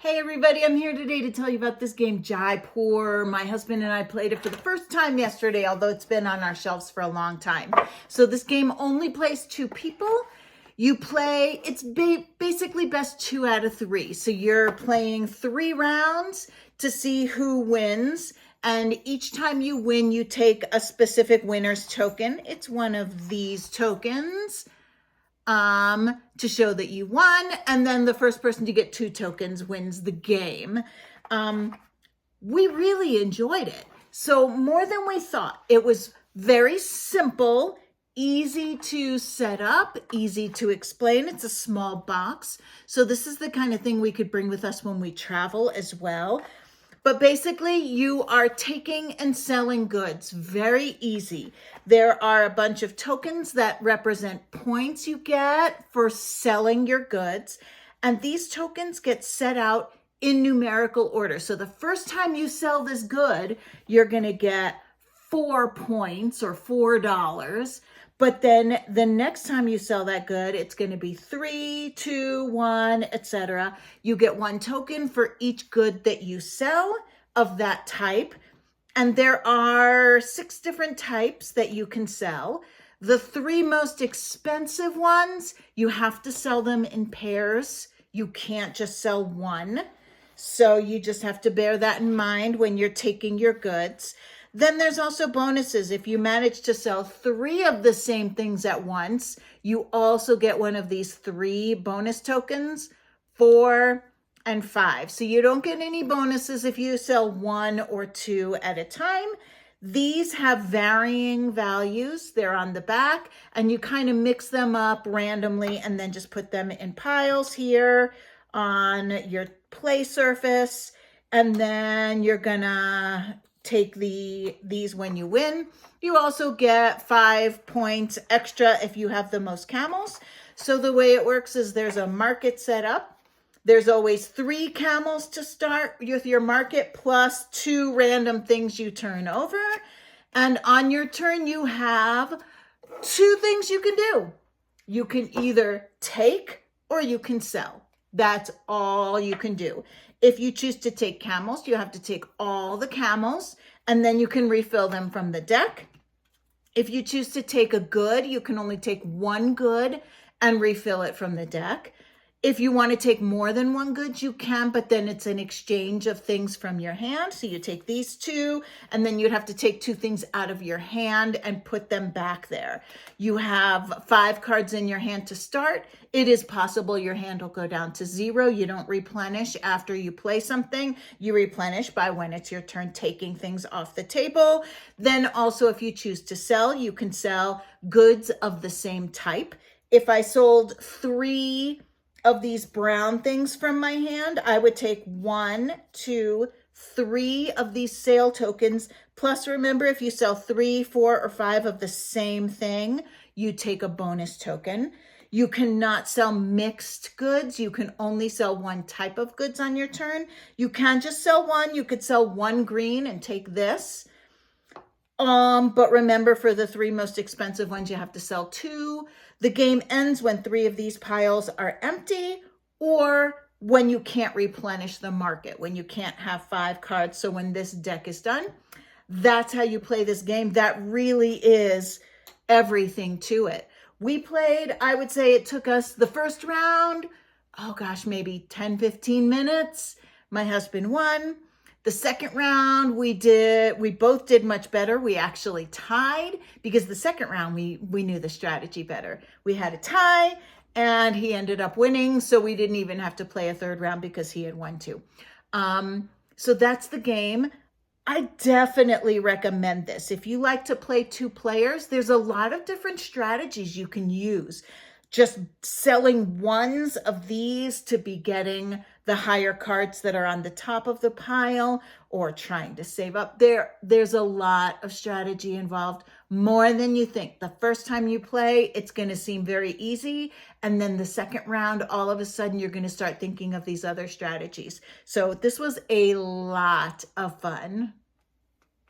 Hey everybody, I'm here today to tell you about this game, Jaipur. My husband and I played it for the first time yesterday, although it's been on our shelves for a long time. So this game only plays two people. You play, it's basically best 2 out of 3. So you're playing 3 rounds to see who wins. And each time you win, you take a specific winner's token. It's one of these tokens to show that you won, and then the first person to get 2 tokens wins the game. We really enjoyed it. So more than we thought. It was very simple, easy to set up, easy to explain. It's a small box. So this is the kind of thing we could bring with us when we travel as well. But basically, you are taking and selling goods. Very easy. There are a bunch of tokens that represent points you get for selling your goods. And these tokens get set out in numerical order. So the first time you sell this good, you're going to get 4 points or $4. But then the next time you sell that good, it's going to be 3, 2, 1, etc. You get 1 token for each good that you sell of that type. And there are 6 different types that you can sell. The 3 most expensive ones, you have to sell them in pairs. You can't just sell one. So you just have to bear that in mind when you're taking your goods. Then there's also bonuses. If you manage to sell 3 of the same things at once, you also get one of these 3 bonus tokens, 4 and 5. So you don't get any bonuses if you sell 1 or 2 at a time. These have varying values. They're on the back, and you kind of mix them up randomly and then just put them in piles here on your play surface. And then you're gonna take these when you win. You also get 5 points extra if you have the most camels. So the way it works is there's a market set up. There's always 3 camels to start with your market plus 2 random things you turn over. And on your turn, you have 2 things you can do. You can either take or you can sell. That's all you can do. If you choose to take camels, you have to take all the camels, and then you can refill them from the deck. If you choose to take a good, you can only take 1 good and refill it from the deck. If you want to take more than 1 good, you can, but then it's an exchange of things from your hand. So you take these 2, and then you'd have to take 2 things out of your hand and put them back there. You have 5 cards in your hand to start. It is possible your hand will go down to 0. You don't replenish after you play something. You replenish by when it's your turn taking things off the table. Then also, if you choose to sell, you can sell goods of the same type. If I sold 3 of these brown things from my hand, I would take 1, 2, 3 of these sale tokens. Plus, remember, if you sell 3, 4, or 5 of the same thing, you take a bonus token. You cannot sell mixed goods. You can only sell 1 type of goods on your turn. You can just sell 1. You could sell 1 green and take this. But remember, for the 3 most expensive ones, you have to sell 2. The game ends when 3 of these piles are empty, or when you can't replenish the market, when you can't have 5 cards. So when this deck is done, that's how you play this game. That really is everything to it. We played, I would say it took us the first round, oh gosh, maybe 10, 15 minutes. My husband won. The second round, we both did much better. We actually tied because the second round, we knew the strategy better. We had a tie and he ended up winning. So we didn't even have to play a 3rd round because he had won too. So that's the game. I definitely recommend this. If you like to play 2 players, there's a lot of different strategies you can use. Just selling ones of these to be getting the higher cards that are on the top of the pile, or trying to save up. There's a lot of strategy involved, more than you think. The first time you play, it's going to seem very easy. And then the second round, all of a sudden, you're going to start thinking of these other strategies. So this was a lot of fun.